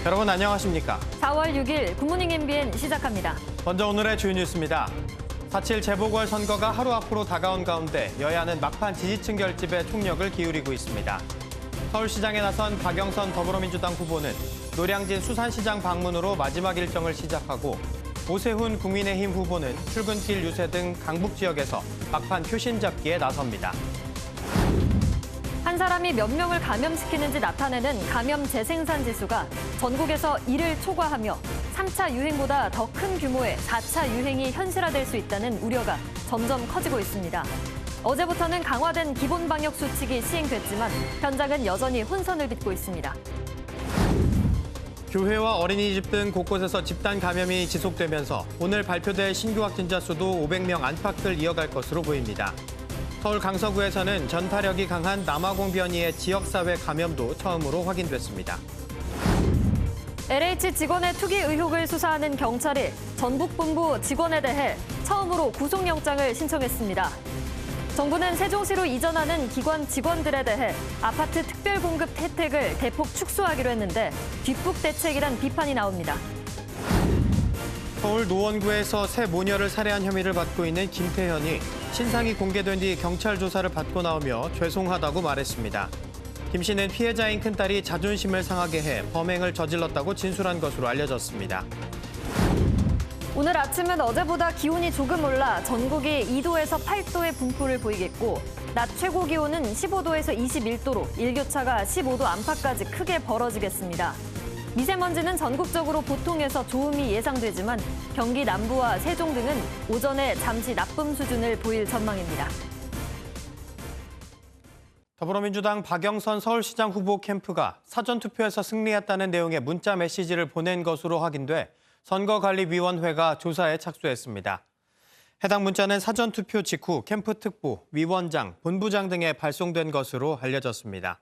여러분 안녕하십니까? 4월 6일 굿모닝 MBN 시작합니다. 먼저 오늘의 주요 뉴스입니다. 4.7 재보궐선거가 하루 앞으로 다가온 가운데 여야는 막판 지지층 결집에 총력을 기울이고 있습니다. 서울시장에 나선 박영선 더불어민주당 후보는 노량진 수산시장 방문으로 마지막 일정을 시작하고 오세훈 국민의힘 후보는 출근길 유세 등 강북 지역에서 막판 표심 잡기에 나섭니다. 한 사람이 몇 명을 감염시키는지 나타내는 감염 재생산 지수가 전국에서 1을 초과하며 3차 유행보다 더 큰 규모의 4차 유행이 현실화될 수 있다는 우려가 점점 커지고 있습니다. 어제부터는 강화된 기본 방역 수칙이 시행됐지만 현장은 여전히 혼선을 빚고 있습니다. 교회와 어린이집 등 곳곳에서 집단 감염이 지속되면서 오늘 발표될 신규 확진자 수도 500명 안팎을 이어갈 것으로 보입니다. 서울 강서구에서는 전파력이 강한 남아공 변이의 지역사회 감염도 처음으로 확인됐습니다. LH 직원의 투기 의혹을 수사하는 경찰이 전북본부 직원에 대해 처음으로 구속영장을 신청했습니다. 정부는 세종시로 이전하는 기관 직원들에 대해 아파트 특별공급 혜택을 대폭 축소하기로 했는데 뒷북 대책이란 비판이 나옵니다. 서울 노원구에서 새 모녀를 살해한 혐의를 받고 있는 김태현이 신상이 공개된 뒤 경찰 조사를 받고 나오며 죄송하다고 말했습니다. 김 씨는 피해자인 큰딸이 자존심을 상하게 해 범행을 저질렀다고 진술한 것으로 알려졌습니다. 오늘 아침은 어제보다 기온이 조금 올라 전국이 2도에서 8도의 분포를 보이겠고 낮 최고 기온은 15도에서 21도로 일교차가 15도 안팎까지 크게 벌어지겠습니다. 미세먼지는 전국적으로 보통에서 좋음이 예상되지만 경기 남부와 세종 등은 오전에 잠시 나쁨 수준을 보일 전망입니다. 더불어민주당 박영선 서울시장 후보 캠프가 사전투표에서 승리했다는 내용의 문자 메시지를 보낸 것으로 확인돼 선거관리위원회가 조사에 착수했습니다. 해당 문자는 사전투표 직후 캠프 특보, 위원장, 본부장 등에 발송된 것으로 알려졌습니다.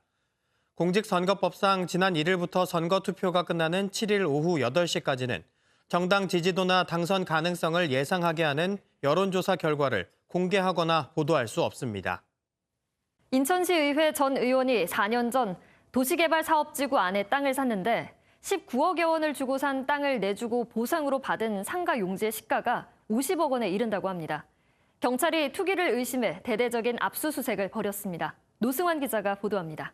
공직선거법상 지난 1일부터 선거투표가 끝나는 7일 오후 8시까지는 정당 지지도나 당선 가능성을 예상하게 하는 여론조사 결과를 공개하거나 보도할 수 없습니다. 인천시의회 전 의원이 4년 전 도시개발사업지구 안에 땅을 샀는데 19억여 원을 주고 산 땅을 내주고 보상으로 받은 상가 용지의 시가가 50억 원에 이른다고 합니다. 경찰이 투기를 의심해 대대적인 압수수색을 벌였습니다. 노승환 기자가 보도합니다.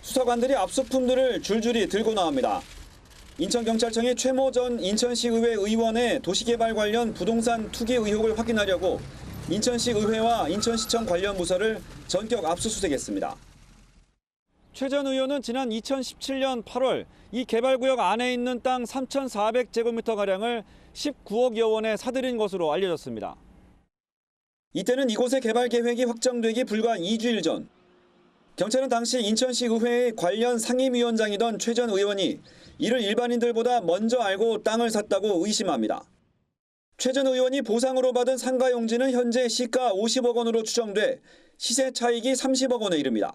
수사관들이 압수품들을 줄줄이 들고 나옵니다. 인천경찰청이 최모 전 인천시의회 의원의 도시개발 관련 부동산 투기 의혹을 확인하려고 인천시의회와 인천시청 관련 부서를 전격 압수수색했습니다. 최 전 의원은 지난 2017년 8월 이 개발구역 안에 있는 땅 3,400제곱미터가량을 19억여 원에 사들인 것으로 알려졌습니다. 이때는 이곳의 개발 계획이 확정되기 불과 2주일 전 경찰은 당시 인천시의회의 관련 상임위원장이던 최 전 의원이 이를 일반인들보다 먼저 알고 땅을 샀다고 의심합니다. 최 전 의원이 보상으로 받은 상가 용지는 현재 시가 50억 원으로 추정돼 시세 차익이 30억 원에 이릅니다.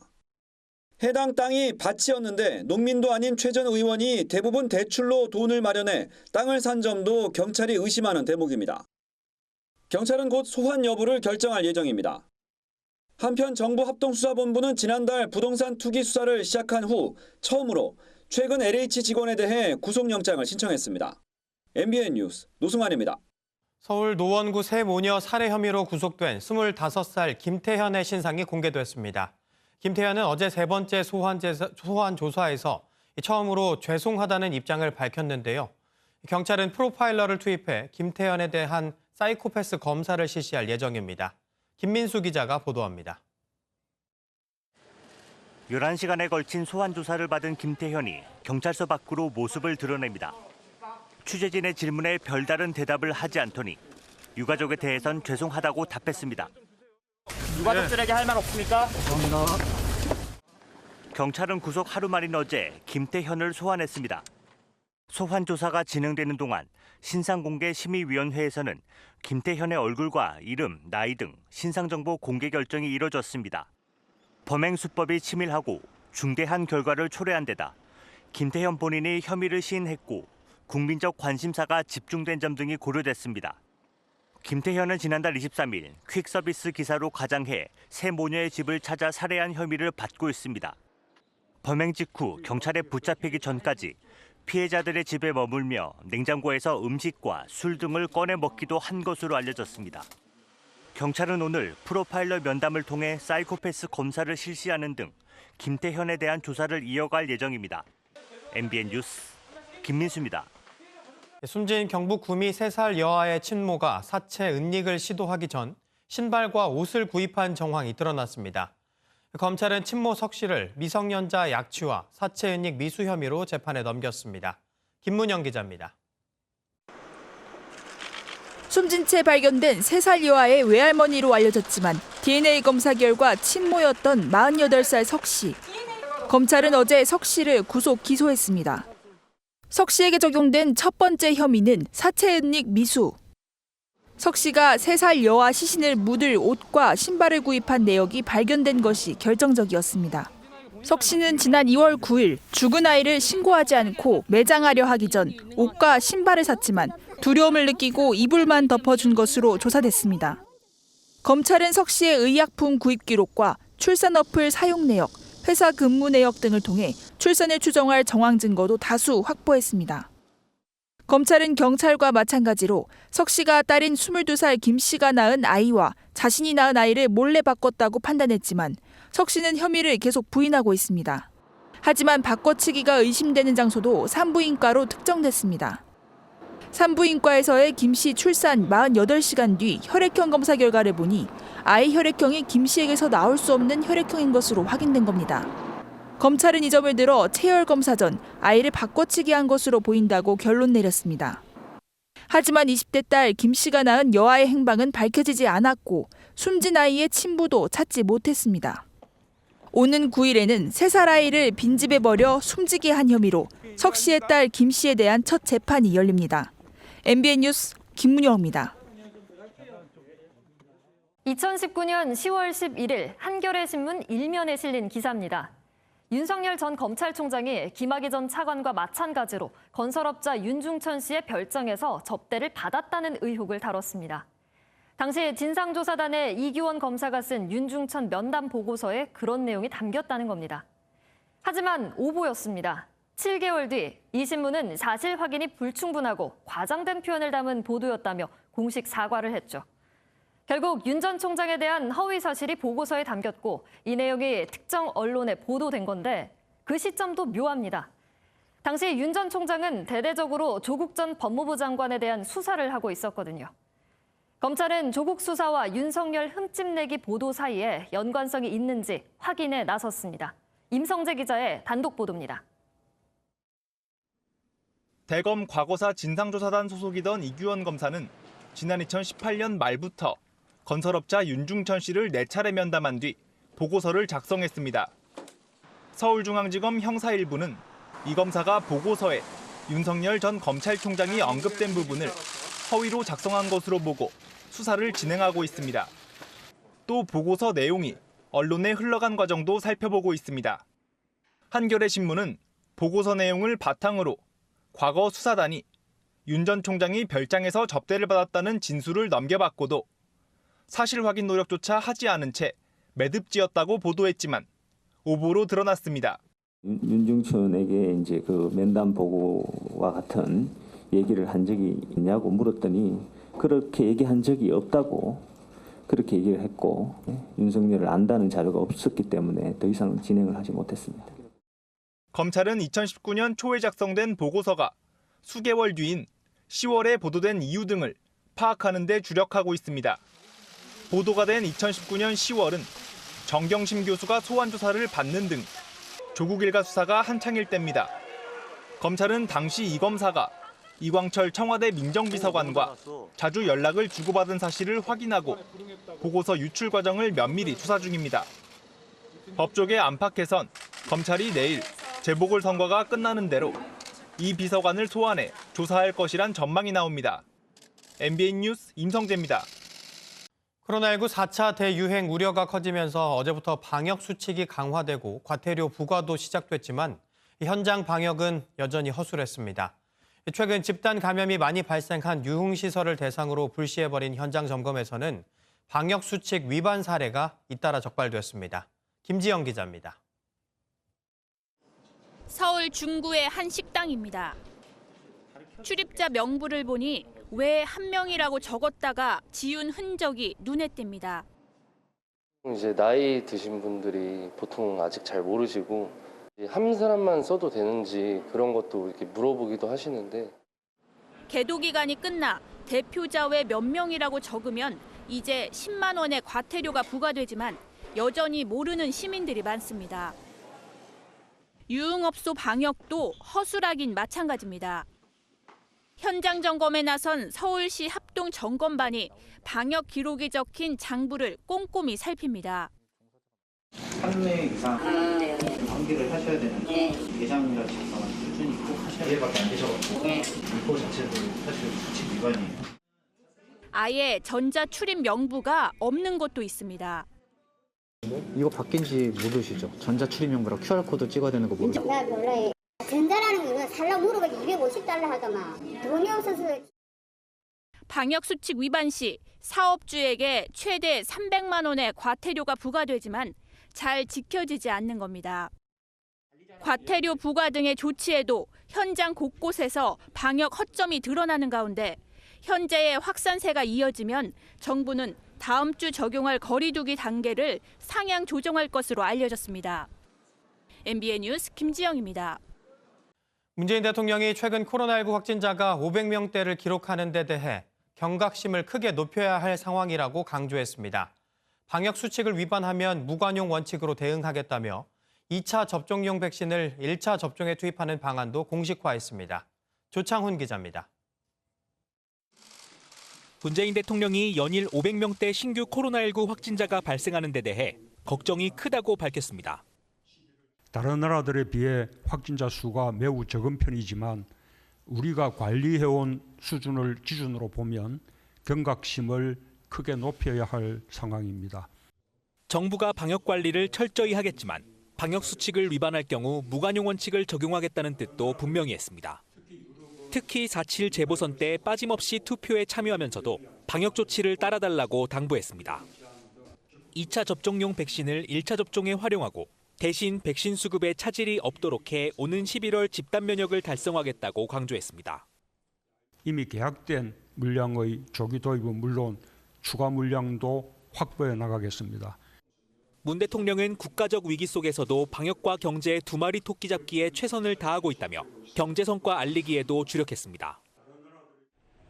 해당 땅이 밭이었는데 농민도 아닌 최 전 의원이 대부분 대출로 돈을 마련해 땅을 산 점도 경찰이 의심하는 대목입니다. 경찰은 곧 소환 여부를 결정할 예정입니다. 한편 정부합동수사본부는 지난달 부동산 투기 수사를 시작한 후 처음으로 최근 LH 직원에 대해 구속영장을 신청했습니다. MBN 뉴스 노승환입니다. 서울 노원구 새 모녀 살해 혐의로 구속된 25살 김태현의 신상이 공개됐습니다. 김태현은 어제 세 번째 소환 조사에서 처음으로 죄송하다는 입장을 밝혔는데요. 경찰은 프로파일러를 투입해 김태현에 대한 사이코패스 검사를 실시할 예정입니다. 김민수 기자가 보도합니다. 11시간에 걸친 소환 조사를 받은 김태현이 경찰서 밖으로 모습을 드러냅니다. 취재진의 질문에 별다른 대답을 하지 않더니 유가족에 대해선 죄송하다고 답했습니다. 유가족들에게 할 말 없습니까? 감사합니다. 경찰은 구속 하루 만인 어제 김태현을 소환했습니다. 소환 조사가 진행되는 동안 신상공개심의위원회에서는 김태현의 얼굴과 이름, 나이 등 신상정보 공개 결정이 이뤄졌습니다. 범행 수법이 치밀하고 중대한 결과를 초래한 데다 김태현 본인이 혐의를 시인했고 국민적 관심사가 집중된 점 등이 고려됐습니다. 김태현은 지난달 23일 퀵서비스 기사로 가장해 세 모녀의 집을 찾아 살해한 혐의를 받고 있습니다. 범행 직후 경찰에 붙잡히기 전까지 피해자들의 집에 머물며 냉장고에서 음식과 술 등을 꺼내 먹기도 한 것으로 알려졌습니다. 경찰은 오늘 프로파일러 면담을 통해 사이코패스 검사를 실시하는 등 김태현에 대한 조사를 이어갈 예정입니다. MBN 뉴스 김민수입니다. 숨진 경북 구미 3살 여아의 친모가 사체 은닉을 시도하기 전 신발과 옷을 구입한 정황이 드러났습니다. 검찰은 친모 석 씨를 미성년자 약취와 사체 은닉 미수 혐의로 재판에 넘겼습니다. 김문영 기자입니다. 숨진 채 발견된 3살 여아의 외할머니로 알려졌지만 DNA 검사 결과 친모였던 48살 석 씨. 검찰은 어제 석 씨를 구속 기소했습니다. 석 씨에게 적용된 첫 번째 혐의는 사체 은닉 미수. 석 씨가 3살 여아 시신을 묻을 옷과 신발을 구입한 내역이 발견된 것이 결정적이었습니다. 석 씨는 지난 2월 9일 죽은 아이를 신고하지 않고 매장하려 하기 전 옷과 신발을 샀지만 두려움을 느끼고 이불만 덮어준 것으로 조사됐습니다. 검찰은 석 씨의 의약품 구입 기록과 출산 어플 사용 내역, 회사 근무 내역 등을 통해 출산을 추정할 정황 증거도 다수 확보했습니다. 검찰은 경찰과 마찬가지로 석 씨가 딸인 22살 김 씨가 낳은 아이와 자신이 낳은 아이를 몰래 바꿨다고 판단했지만 석 씨는 혐의를 계속 부인하고 있습니다. 하지만 바꿔치기가 의심되는 장소도 산부인과로 특정됐습니다. 산부인과에서의 김 씨 출산 48시간 뒤 혈액형 검사 결과를 보니 아이 혈액형이 김 씨에게서 나올 수 없는 혈액형인 것으로 확인된 겁니다. 검찰은 이 점을 들어 체열 검사 전 아이를 바꿔치기 한 것으로 보인다고 결론 내렸습니다. 하지만 20대 딸 김 씨가 낳은 여아의 행방은 밝혀지지 않았고 숨진 아이의 친부도 찾지 못했습니다. 오는 9일에는 3살 아이를 빈집에 버려 숨지게 한 혐의로 석 씨의 딸 김 씨에 대한 첫 재판이 열립니다. MBN 뉴스 김문영입니다. 2019년 10월 11일 한겨레 신문 1면에 실린 기사입니다. 윤석열 전 검찰총장이 김학의 전 차관과 마찬가지로 건설업자 윤중천 씨의 별장에서 접대를 받았다는 의혹을 다뤘습니다. 당시 진상조사단의 이규원 검사가 쓴 윤중천 면담 보고서에 그런 내용이 담겼다는 겁니다. 하지만 오보였습니다. 7개월 뒤 이 신문은 사실 확인이 불충분하고 과장된 표현을 담은 보도였다며 공식 사과를 했죠. 결국 윤 전 총장에 대한 허위 사실이 보고서에 담겼고 이 내용이 특정 언론에 보도된 건데 그 시점도 묘합니다. 당시 윤 전 총장은 대대적으로 조국 전 법무부 장관에 대한 수사를 하고 있었거든요. 검찰은 조국 수사와 윤석열 흠집내기 보도 사이에 연관성이 있는지 확인에 나섰습니다. 임성재 기자의 단독 보도입니다. 대검 과거사 진상조사단 소속이던 이규원 검사는 지난 2018년 말부터 건설업자 윤중천 씨를 4차례 면담한 뒤 보고서를 작성했습니다. 서울중앙지검 형사 1부는 이 검사가 보고서에 윤석열 전 검찰총장이 언급된 부분을 허위로 작성한 것으로 보고 수사를 진행하고 있습니다. 또 보고서 내용이 언론에 흘러간 과정도 살펴보고 있습니다. 한겨레 신문은 보고서 내용을 바탕으로 과거 수사단이 윤 전 총장이 별장에서 접대를 받았다는 진술을 넘겨받고도 사실 확인 노력조차 하지 않은 채 매듭지었다고 보도했지만 오보로 드러났습니다. 윤중천에게 이제 그 면담 보고와 같은 얘기를 한 적이 있냐고 물었더니 그렇게 얘기한 적이 없다고 그렇게 얘기를 했고 윤석열을 안다는 자료가 없었기 때문에 더 이상 진행을 하지 못했습니다. 검찰은 2019년 초에 작성된 보고서가 수개월 뒤인 10월에 보도된 이유 등을 파악하는 데 주력하고 있습니다. 보도가 된 2019년 10월은 정경심 교수가 소환 조사를 받는 등 조국 일가 수사가 한창일 때입니다. 검찰은 당시 이 검사가 이광철 청와대 민정비서관과 자주 연락을 주고받은 사실을 확인하고 보고서 유출 과정을 면밀히 수사 중입니다. 법조계 안팎에선 검찰이 내일 재보궐선거가 끝나는 대로 이 비서관을 소환해 조사할 것이란 전망이 나옵니다. MBN 뉴스 임성재입니다. 코로나19 4차 대유행 우려가 커지면서 어제부터 방역 수칙이 강화되고 과태료 부과도 시작됐지만 현장 방역은 여전히 허술했습니다. 최근 집단 감염이 많이 발생한 유흥시설을 대상으로 불시해버린 현장 점검에서는 방역 수칙 위반 사례가 잇따라 적발됐습니다. 김지영 기자입니다. 서울 중구의 한 식당입니다. 출입자 명부를 보니 왜 한 명이라고 적었다가 지운 흔적이 눈에 띕니다. 이제 나이 드신 분들이 보통 아직 잘 모르시고 한 사람만 써도 되는지 그런 것도 이렇게 물어보기도 하시는데 계도 기간이 끝나 대표자 외 몇 명이라고 적으면 이제 10만 원의 과태료가 부과되지만 여전히 모르는 시민들이 많습니다. 유흥업소 방역도 허술하긴 마찬가지입니다. 현장 점검에 나선 서울시 합동점검반이 방역 기록이 적힌 장부를 꼼꼼히 살핍니다. 판매 이상 관계를 하셔야 되는데 예상이라 작성한 수준이 꼭 하셔야 예밖에 안 되셔가지고 이거 자체도 사실 수칙 위반이에요. 아예 전자 출입 명부가 없는 곳도 있습니다. 이거 바뀐지 모르시죠? 전자 출입 명부랑 QR코드 찍어야 되는 거 모르죠? 나 몰라요. 전자라는 거는 살라고 물어가지고 250달러 하더만 돈이 없어서. 방역수칙 위반 시 사업주에게 최대 300만 원의 과태료가 부과되지만 잘 지켜지지 않는 겁니다. 과태료 부과 등의 조치에도 현장 곳곳에서 방역 허점이 드러나는 가운데 현재의 확산세가 이어지면 정부는 다음 주 적용할 거리 두기 단계를 상향 조정할 것으로 알려졌습니다. MBN 뉴스 김지영입니다. 문재인 대통령이 최근 코로나19 확진자가 500명대를 기록하는 데 대해 경각심을 크게 높여야 할 상황이라고 강조했습니다. 방역 수칙을 위반하면 무관용 원칙으로 대응하겠다며 2차 접종용 백신을 1차 접종에 투입하는 방안도 공식화했습니다. 조창훈 기자입니다. 문재인 대통령이 연일 500명대 신규 코로나19 확진자가 발생하는 데 대해 걱정이 크다고 밝혔습니다. 다른 나라들에 비해 확진자 수가 매우 적은 편이지만 우리가 관리해온 수준을 기준으로 보면 경각심을 크게 높여야 할 상황입니다. 정부가 방역 관리를 철저히 하겠지만 방역 수칙을 위반할 경우 무관용 원칙을 적용하겠다는 뜻도 분명히 했습니다. 특히 4.7 재보선 때 빠짐없이 투표에 참여하면서도 방역 조치를 따라달라고 당부했습니다. 2차 접종용 백신을 1차 접종에 활용하고 대신 백신 수급에 차질이 없도록 해 오는 11월 집단 면역을 달성하겠다고 강조했습니다. 이미 계약된 물량의 조기 도입은 물론 추가 물량도 확보해 나가겠습니다. 문 대통령은 국가적 위기 속에서도 방역과 경제 두 마리 토끼 잡기에 최선을 다하고 있다며 경제 성과 알리기에도 주력했습니다.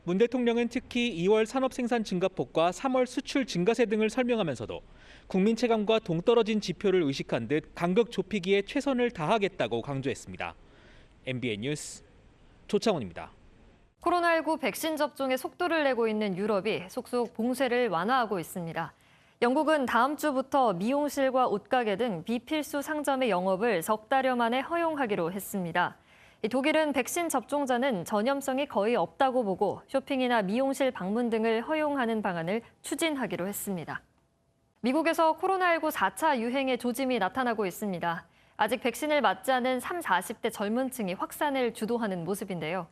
문 대통령은 특히 2월 산업 생산 증가폭과 3월 수출 증가세 등을 설명하면서도 국민 체감과 동떨어진 지표를 의식한 듯 간극 좁히기에 최선을 다하겠다고 강조했습니다. MBN 뉴스 조창훈입니다. 코로나19 백신 접종에 속도를 내고 있는 유럽이 속속 봉쇄를 완화하고 있습니다. 영국은 다음 주부터 미용실과 옷가게 등 비필수 상점의 영업을 석 달여 만에 허용하기로 했습니다. 독일은 백신 접종자는 전염성이 거의 없다고 보고 쇼핑이나 미용실 방문 등을 허용하는 방안을 추진하기로 했습니다. 미국에서 코로나19 4차 유행의 조짐이 나타나고 있습니다. 아직 백신을 맞지 않은 30, 40대 젊은 층이 확산을 주도하는 모습인데요.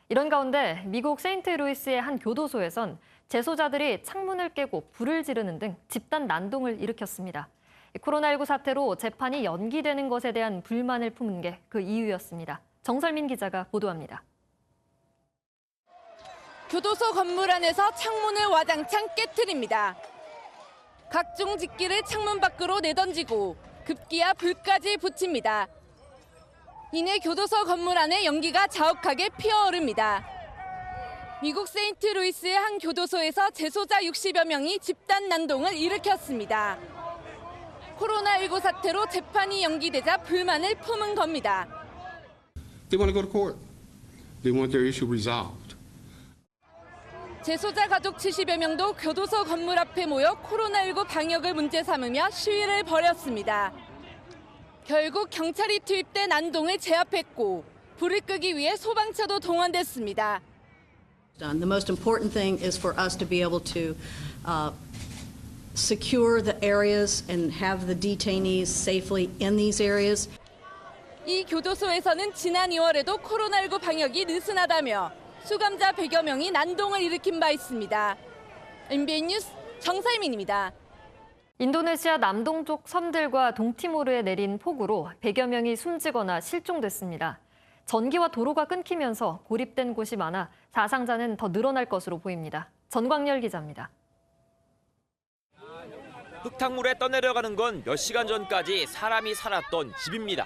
이런 가운데 미국 세인트루이스의 한 교도소에선 재소자들이 창문을 깨고 불을 지르는 등 집단 난동을 일으켰습니다. 코로나19 사태로 재판이 연기되는 것에 대한 불만을 품은 게 그 이유였습니다. 정설민 기자가 보도합니다. 교도소 건물 안에서 창문을 와장창 깨트립니다. 각종 집기를 창문 밖으로 내던지고 급기야 불까지 붙입니다. 이내 교도소 건물 안에 연기가 자욱하게 피어오릅니다. 미국 세인트루이스의 한 교도소에서 재소자 60여 명이 집단 난동을 일으켰습니다. 코로나19 사태로 재판이 연기되자 불만을 품은 겁니다. They want to go to court. They want their issue resolved. 재소자 가족 70여 명도 교도소 건물 앞에 모여 코로나19 방역을 문제 삼으며 시위를 벌였습니다. 결국 경찰이 투입돼 난동을 제압했고 불을 끄기 위해 소방차도 동원됐습니다. The most important thing is for us to be able to secure the areas and have the detainees safely in these areas. 이 교도소에서는 지난 2월에도 코로나19 방역이 느슨하다며 수감자 100여 명이 난동을 일으킨 바 있습니다. MBN 뉴스 정살민입니다. 인도네시아 남동쪽 섬들과 동티모르에 내린 폭우로 100여 명이 숨지거나 실종됐습니다. 전기와 도로가 끊기면서 고립된 곳이 많아 사상자는 더 늘어날 것으로 보입니다. 전광열 기자입니다. 흙탕물에 떠내려가는 건 몇 시간 전까지 사람이 살았던 집입니다.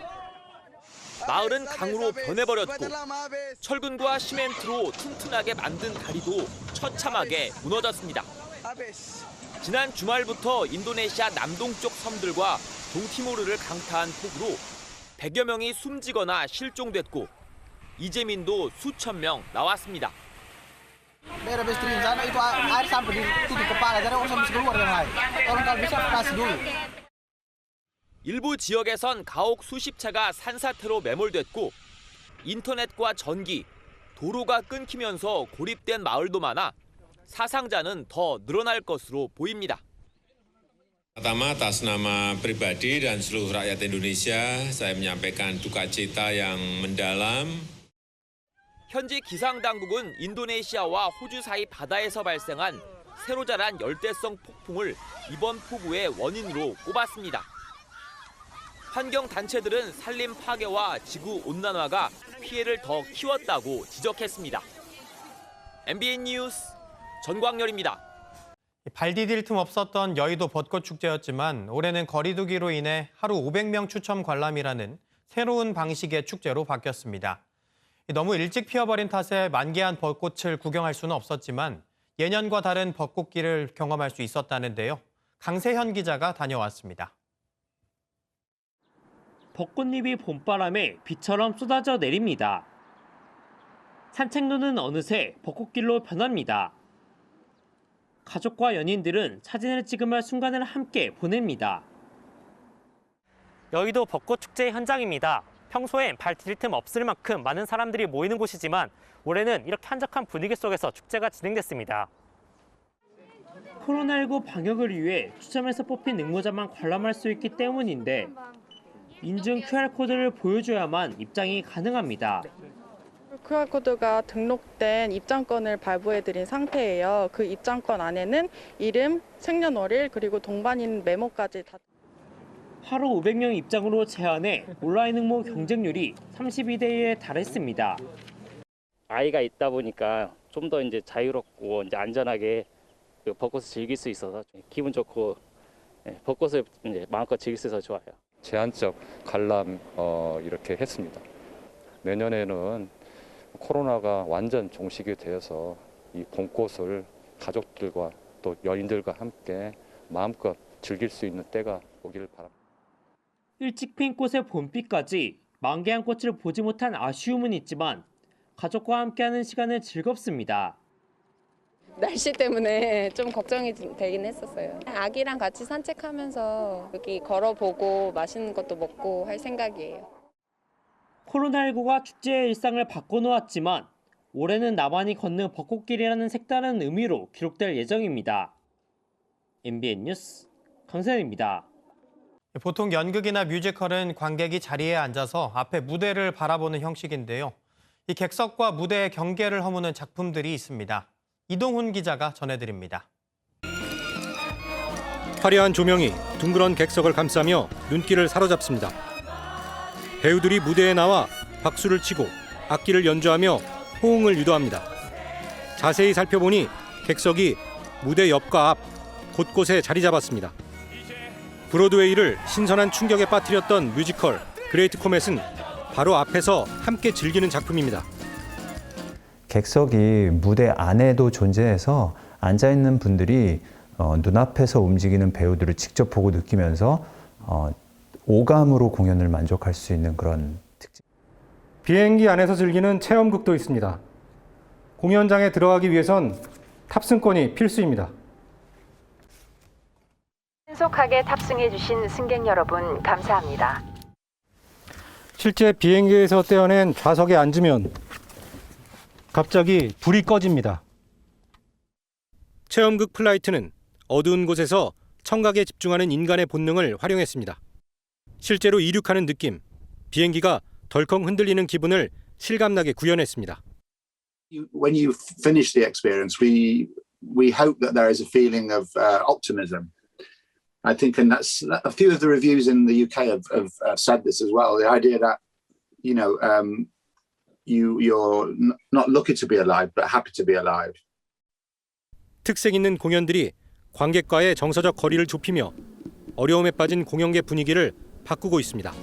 마을은 강으로 변해버렸고 철근과 시멘트로 튼튼하게 만든 다리도 처참하게 무너졌습니다. 지난 주말부터 인도네시아 남동쪽 섬들과 동티모르를 강타한 폭우로 100여 명이 숨지거나 실종됐고 이재민도 수천 명 나왔습니다. 일부 지역에선 가옥 수십 채가 산사태로 매몰됐고 인터넷과 전기, 도로가 끊기면서 고립된 마을도 많아 사상자는 더 늘어날 것으로 보입니다. Pertama atas nama pribadi dan seluruh rakyat Indonesia, saya menyampaikan duka cita yang mendalam. 현지 기상 당국은 인도네시아와 호주 사이 바다에서 발생한 새로 자란 열대성 폭풍을 이번 폭우의 원인으로 꼽았습니다. 환경 단체들은 산림 파괴와 지구 온난화가 피해를 더 키웠다고 지적했습니다. MBN 뉴스 전광열입니다. 발 디딜 틈 없었던 여의도 벚꽃 축제였지만 올해는 거리두기로 인해 하루 500명 추첨 관람이라는 새로운 방식의 축제로 바뀌었습니다. 너무 일찍 피어버린 탓에 만개한 벚꽃을 구경할 수는 없었지만 예년과 다른 벚꽃길을 경험할 수 있었다는데요. 강세현 기자가 다녀왔습니다. 벚꽃잎이 봄바람에 비처럼 쏟아져 내립니다. 산책로는 어느새 벚꽃길로 변합니다. 가족과 연인들은 사진을 찍으며 순간을 함께 보냅니다. 여의도 벚꽃 축제 현장입니다. 평소엔 발 디딜 틈 없을 만큼 많은 사람들이 모이는 곳이지만 올해는 이렇게 한적한 분위기 속에서 축제가 진행됐습니다. 코로나19 방역을 위해 추첨해서 뽑힌 응모자만 관람할 수 있기 때문인데 인증 QR코드를 보여줘야만 입장이 가능합니다. QR코드가 등록된 입장권을 발부해드린 상태예요. 그 입장권 안에는 이름, 생년월일, 그리고 동반인 메모까지 다. 하루 500명 입장으로 제한해 온라인 응모 경쟁률이 32대 1에 달했습니다. 아이가 있다 보니까 좀 더 이제 자유롭고 이제 안전하게 그 벚꽃을 즐길 수 있어서 기분 좋고 벚꽃을 이제 마음껏 즐길 수 있어서 좋아요. 제한적 관람 이렇게 했습니다. 내년에는 코로나가 완전 종식이 되어서 이 봄꽃을 가족들과 또 연인들과 함께 마음껏 즐길 수 있는 때가 오기를 바랍니다. 일찍 핀 꽃의 봄비까지 만개한 꽃을 보지 못한 아쉬움은 있지만 가족과 함께하는 시간은 즐겁습니다. 날씨 때문에 좀 걱정이 되긴 했었어요. 아기랑 같이 산책하면서 여기 걸어보고 맛있는 것도 먹고 할 생각이에요. 코로나19가 축제의 일상을 바꿔놓았지만 올해는 나만이 걷는 벚꽃길이라는 색다른 의미로 기록될 예정입니다. MBN 뉴스 강세현입니다. 보통 연극이나 뮤지컬은 관객이 자리에 앉아서 앞에 무대를 바라보는 형식인데요. 이 객석과 무대의 경계를 허무는 작품들이 있습니다. 이동훈 기자가 전해드립니다. 화려한 조명이 둥그런 객석을 감싸며 눈길을 사로잡습니다. 배우들이 무대에 나와 박수를 치고 악기를 연주하며 호응을 유도합니다. 자세히 살펴보니 객석이 무대 옆과 앞 곳곳에 자리 잡았습니다. 브로드웨이를 신선한 충격에 빠뜨렸던 뮤지컬 그레이트 코멧은 바로 앞에서 함께 즐기는 작품입니다. 객석이 무대 안에도 존재해서 앉아있는 분들이 눈앞에서 움직이는 배우들을 직접 보고 느끼면서 오감으로 공연을 만족할 수 있는 그런 특징. 비행기 안에서 즐기는 체험극도 있습니다. 공연장에 들어가기 위해선 탑승권이 필수입니다. 신속하게 탑승해 주신 승객 여러분 감사합니다. 실제 비행기에서 떼어낸 좌석에 앉으면 갑자기 불이 꺼집니다. 체험극 플라이트는 어두운 곳에서 청각에 집중하는 인간의 본능을 활용했습니다. 실제로 이륙하는 느낌, 비행기가 덜컹 흔들리는 기분을 실감나게 구현했습니다. When you finish the experience, we hope that there is a feeling of optimism. I think, and that's a few of the reviews in the UK have said this as well. The idea that, you're not lucky to be alive, but happy to be alive. 특색 있는 공연들이 관객과의 정서적 거리를 좁히며 어려움에 빠진 공연계 분위기를 바꾸고 있습니다.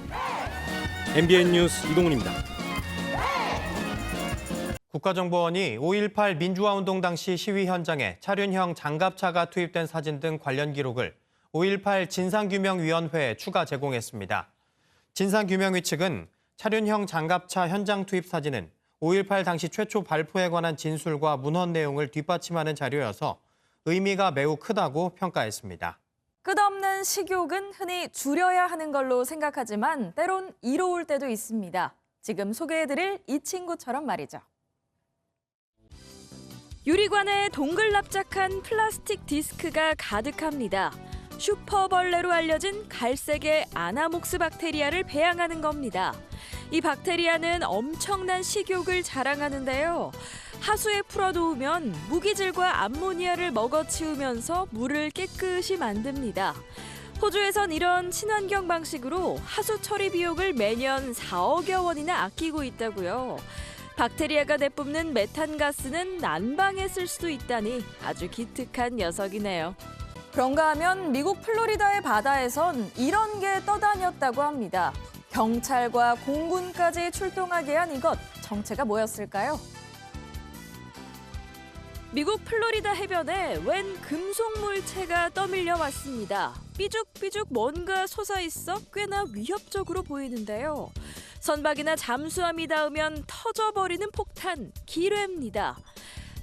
MBN 뉴스 이동훈입니다. 국가정보원이 5.18 민주화운동 당시 시위 현장에 차륜형 장갑차가 투입된 사진 등 관련 기록을 5.18 진상규명위원회에 추가 제공했습니다. 진상규명위 측은 차륜형 장갑차 현장 투입 사진은 5.18 당시 최초 발포에 관한 진술과 문헌 내용을 뒷받침하는 자료여서 의미가 매우 크다고 평가했습니다. 끝없는 식욕은 흔히 줄여야 하는 걸로 생각하지만 때론 이로울 때도 있습니다. 지금 소개해드릴 이 친구처럼 말이죠. 유리관에 동글납작한 플라스틱 디스크가 가득합니다. 슈퍼벌레로 알려진 갈색의 아나목스 박테리아를 배양하는 겁니다. 이 박테리아는 엄청난 식욕을 자랑하는데요. 하수에 풀어놓으면 무기질과 암모니아를 먹어치우면서 물을 깨끗이 만듭니다. 호주에선 이런 친환경 방식으로 하수 처리 비용을 매년 4억여 원이나 아끼고 있다고요. 박테리아가 내뿜는 메탄가스는 난방에 쓸 수도 있다니 아주 기특한 녀석이네요. 그런가 하면 미국 플로리다의 바다에선 이런 게 떠다녔다고 합니다. 경찰과 공군까지 출동하게 한 이것, 정체가 뭐였을까요? 미국 플로리다 해변에 웬 금속 물체가 떠밀려 왔습니다. 삐죽삐죽 뭔가 솟아있어 꽤나 위협적으로 보이는데요. 선박이나 잠수함이 닿으면 터져버리는 폭탄, 기뢰입니다.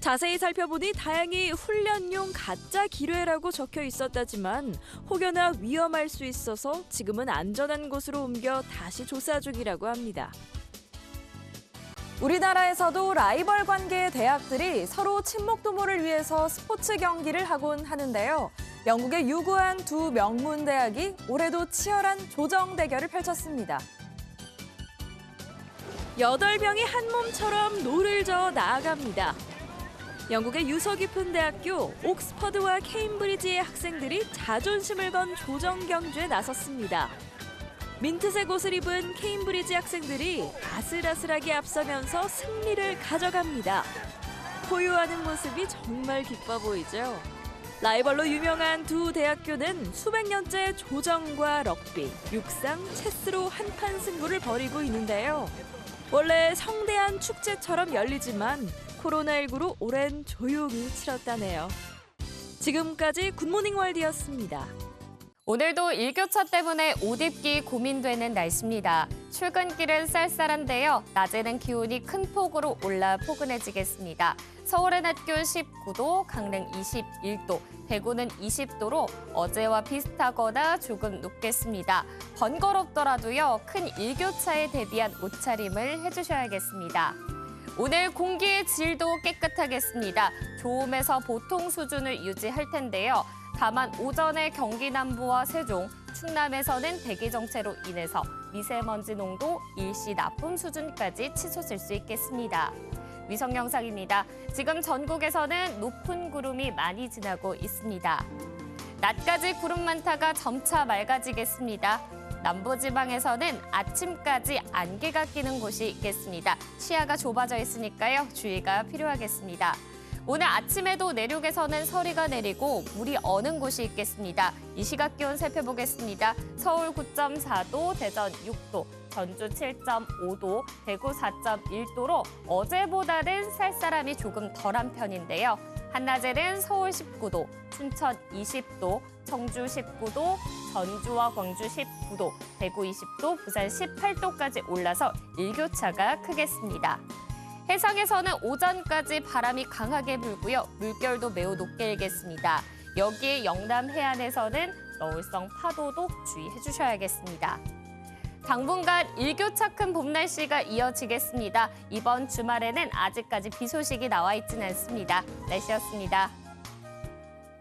자세히 살펴보니 다행히 훈련용 가짜 기뢰라고 적혀 있었다지만 혹여나 위험할 수 있어서 지금은 안전한 곳으로 옮겨 다시 조사 중이라고 합니다. 우리나라에서도 라이벌 관계의 대학들이 서로 친목 도모를 위해서 스포츠 경기를 하곤 하는데요. 영국의 유구한 두 명문 대학이 올해도 치열한 조정 대결을 펼쳤습니다. 8명이 한 몸처럼 노를 저어 나아갑니다. 영국의 유서 깊은 대학교 옥스퍼드와 케임브리지의 학생들이 자존심을 건 조정 경주에 나섰습니다. 민트색 옷을 입은 케임브리지 학생들이 아슬아슬하게 앞서면서 승리를 가져갑니다. 포효하는 모습이 정말 기뻐 보이죠. 라이벌로 유명한 두 대학교는 수백 년째 조정과 럭비, 육상, 체스로 한판 승부를 벌이고 있는데요. 원래 성대한 축제처럼 열리지만 코로나19로 올해는 조용히 치렀다네요. 지금까지 굿모닝 월드였습니다. 오늘도 일교차 때문에 옷 입기 고민되는 날씨입니다. 출근길은 쌀쌀한데요. 낮에는 기온이 큰 폭으로 올라 포근해지겠습니다. 서울의 낮 기온 19도, 강릉 21도, 대구는 20도로 어제와 비슷하거나 조금 높겠습니다. 번거롭더라도요. 큰 일교차에 대비한 옷차림을 해주셔야겠습니다. 오늘 공기의 질도 깨끗하겠습니다. 좋음에서 보통 수준을 유지할 텐데요. 다만 오전에 경기 남부와 세종, 충남에서는 대기 정체로 인해서 미세먼지 농도 일시 나쁨 수준까지 치솟을 수 있겠습니다. 위성 영상입니다. 지금 전국에서는 높은 구름이 많이 지나고 있습니다. 낮까지 구름 많다가 점차 맑아지겠습니다. 남부지방에서는 아침까지 안개가 끼는 곳이 있겠습니다. 시야가 좁아져 있으니까요. 주의가 필요하겠습니다. 오늘 아침에도 내륙에서는 서리가 내리고 물이 어는 곳이 있겠습니다. 이 시각 기온 살펴보겠습니다. 서울 9.4도, 대전 6도, 전주 7.5도, 대구 4.1도로 어제보다는 쌀쌀함이 조금 덜한 편인데요. 한낮에는 서울 19도, 춘천 20도, 청주 19도, 전주와 광주 19도, 대구 20도, 부산 18도까지 올라서 일교차가 크겠습니다. 해상에서는 오전까지 바람이 강하게 불고요. 물결도 매우 높게 일겠습니다. 여기에 영남 해안에서는 너울성 파도도 주의해 주셔야겠습니다. 당분간 일교차 큰 봄 날씨가 이어지겠습니다. 이번 주말에는 아직까지 비 소식이 나와 있지는 않습니다. 날씨였습니다.